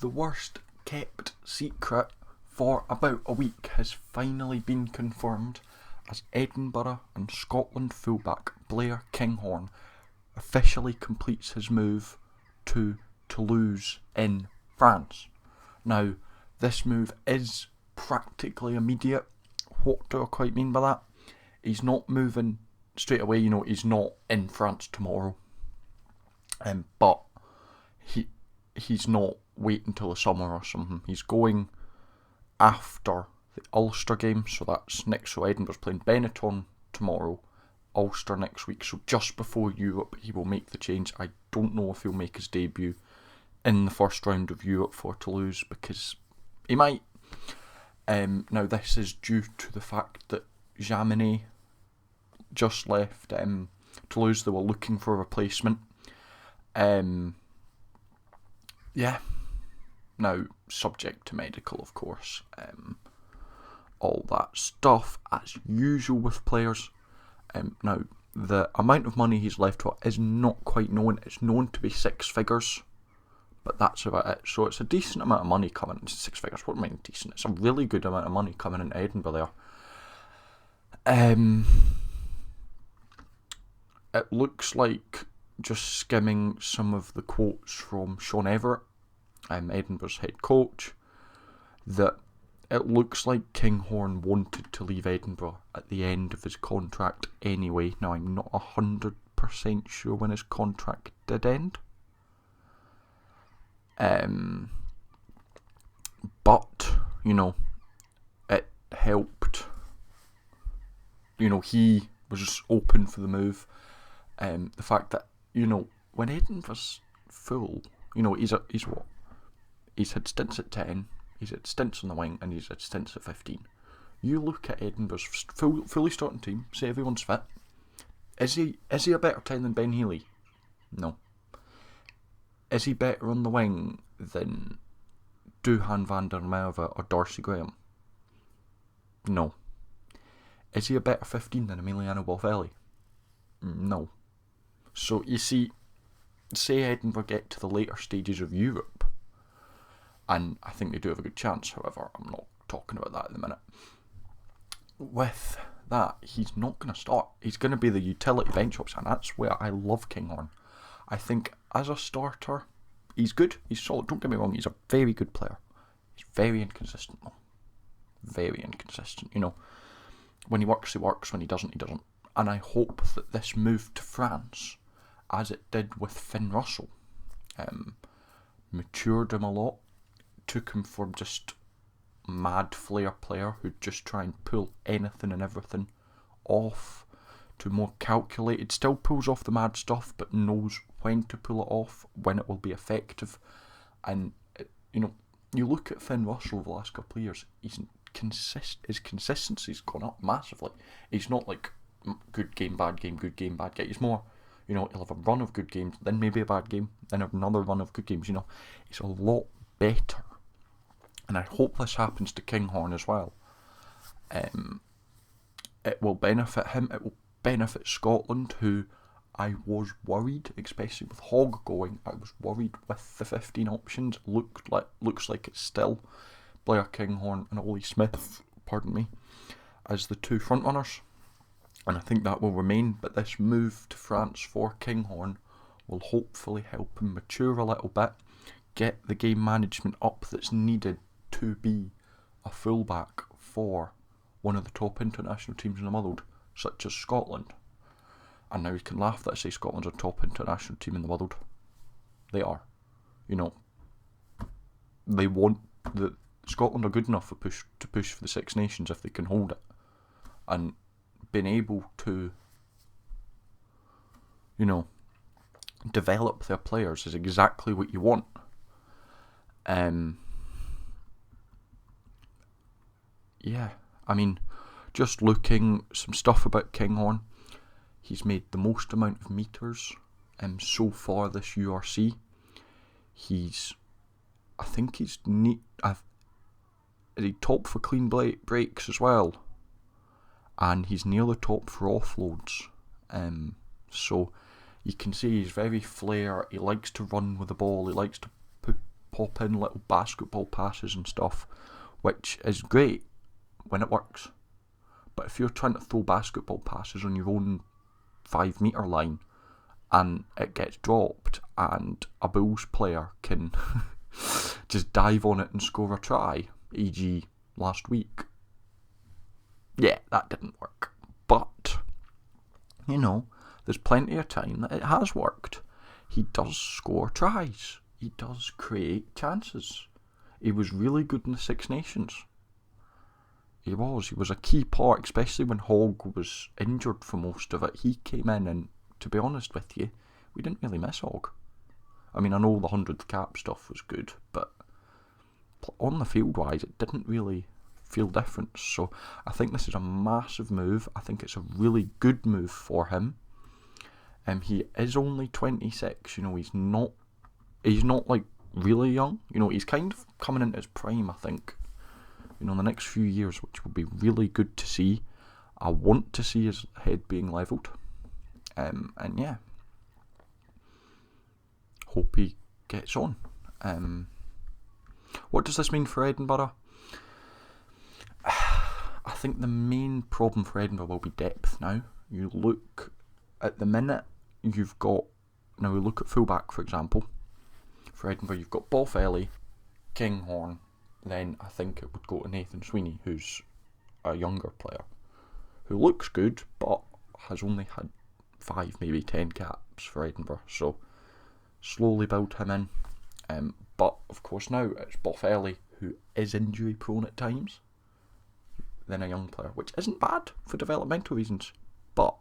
The worst kept secret for about a week has finally been confirmed as Edinburgh and Scotland fullback Blair Kinghorn officially completes his move to Toulouse in France. Now, this move is practically immediate. What do I quite mean by that? He's not moving straight away, he's not in France tomorrow. But he's not waiting until the summer or something. He's going after the Ulster game, so that's next. So Edinburgh's playing Benetton tomorrow, Ulster next week. So just before Europe, he will make the change. I don't know if he'll make his debut in the first round of Europe for Toulouse, because he might. Now this is due to the fact that Jaminet just left Toulouse. They were looking for a replacement. Now, subject to medical, of course. All that stuff, as usual with players. Now, the amount of money he's left with is not quite known. It's known to be 6 figures, but that's about it. So it's a decent amount of money coming in. 6 figures, what do I mean decent? It's a really good amount of money coming into Edinburgh there. It looks like, just skimming some of the quotes from Sean Everett, Edinburgh's head coach, that it looks like Kinghorn wanted to leave Edinburgh at the end of his contract anyway. Now, I'm not 100% sure when his contract did end. But, it helped. He was just open for the move. The fact that, when Edinburgh's full, he's what? He's had stints at 10, he's had stints on the wing, and he's had stints at 15. You look at Edinburgh's fully starting team, say everyone's fit. Is he a better 10 than Ben Healy? No. Is he better on the wing than Duhan van der Merwe or Darcy Graham? No. Is he a better 15 than Emiliano Bofelli? No. So you see, say Edinburgh get to the later stages of Europe, and I think they do have a good chance, however, I'm not talking about that at the minute. With that, he's not going to start. He's going to be the utility bench option, and that's where I love Kinghorn. I think as a starter, he's good, he's solid, don't get me wrong, he's a very good player. He's very inconsistent though. Very inconsistent, When he works, when he doesn't, he doesn't. And I hope that this move to France, as it did with Finn Russell, matured him a lot, took him from just mad flair player who'd just try and pull anything and everything off to more calculated, still pulls off the mad stuff but knows when to pull it off, when it will be effective. And you look at Finn Russell over the last couple of years, his consistency's gone up massively. He's not like good game, bad game, good game, bad game. He's more, he'll have a run of good games, then maybe a bad game, then have another run of good games. He's a lot better. And I hope this happens to Kinghorn as well. It will benefit him, it will benefit Scotland, who I was worried, especially with Hogg going, I was worried with the 15 options. Looks like it's still Blair Kinghorn and Ollie Smith, as the 2 frontrunners. And I think that will remain, but this move to France for Kinghorn will hopefully help him mature a little bit, get the game management up that's needed to be a fullback for one of the top international teams in the world, such as Scotland. And now you can laugh that I say Scotland's a top international team in the world. They are. They want Scotland are good enough to push for the Six Nations if they can hold it. And being able to, develop their players is exactly what you want. Just looking some stuff about Kinghorn, he's made the most amount of meters so far this URC. He's neat. Is he top for clean breaks as well? And he's near the top for offloads. So you can see he's very flair. He likes to run with the ball. He likes to pop in little basketball passes and stuff, which is great when it works. But if you're trying to throw basketball passes on your own 5 metre line and it gets dropped and a Bulls player can just dive on it and score a try, e.g. last week, yeah, that didn't work. But, you know, there's plenty of time that it has worked. He does score tries. He does create chances. He was really good in the Six Nations. He was a key part, especially when Hogg was injured for most of it. He came in and, to be honest with you, we didn't really miss Hogg. I mean, I know the 100th cap stuff was good, but on the field wise, it didn't really feel different. So I think this is a massive move. I think it's a really good move for him. He is only 26. You know, he's not like really young. You know, he's kind of coming into his prime, I think. You know, in the next few years, which will be really good to see. I want to see his head being levelled. And yeah, hope he gets on. What does this mean for Edinburgh? I think the main problem for Edinburgh will be depth now. You look at the minute, you've got, now we look at fullback, for example. For Edinburgh, you've got Boffelli, Kinghorn, then I think it would go to Nathan Sweeney, who's a younger player, who looks good, but has only had 5, maybe 10 caps for Edinburgh, so slowly build him in. But of course now it's Boffelli, who is injury prone at times, then a young player, which isn't bad for developmental reasons. But,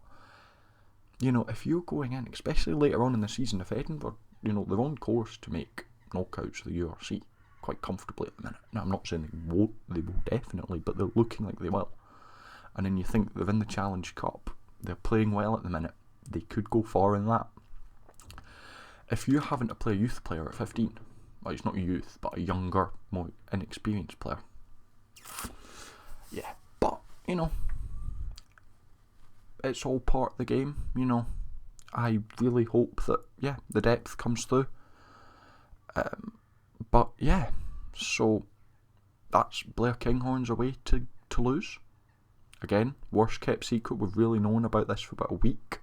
you know, if you're going in, especially later on in the season, if Edinburgh, you know, they're on course to make knockouts of the URC quite comfortably at the minute. Now, I'm not saying they won't, they will definitely, but they're looking like they will. And then you think they're in the Challenge Cup, they're playing well at the minute, they could go far in that. If you're having to play a youth player at 15, well, he's not youth, but a younger, more inexperienced player. Yeah, but, you know, it's all part of the game, you know. I really hope that, yeah, the depth comes through. But, yeah, so that's Blair Kinghorn's away to Toulouse. Again, worst kept secret. We've really known about this for about a week.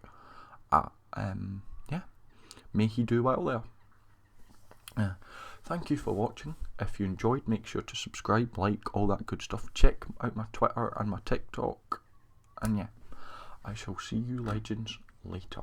Yeah, may he do well there. Thank you for watching. If you enjoyed, make sure to subscribe, like, all that good stuff. Check out my Twitter and my TikTok. And yeah, I shall see you legends later.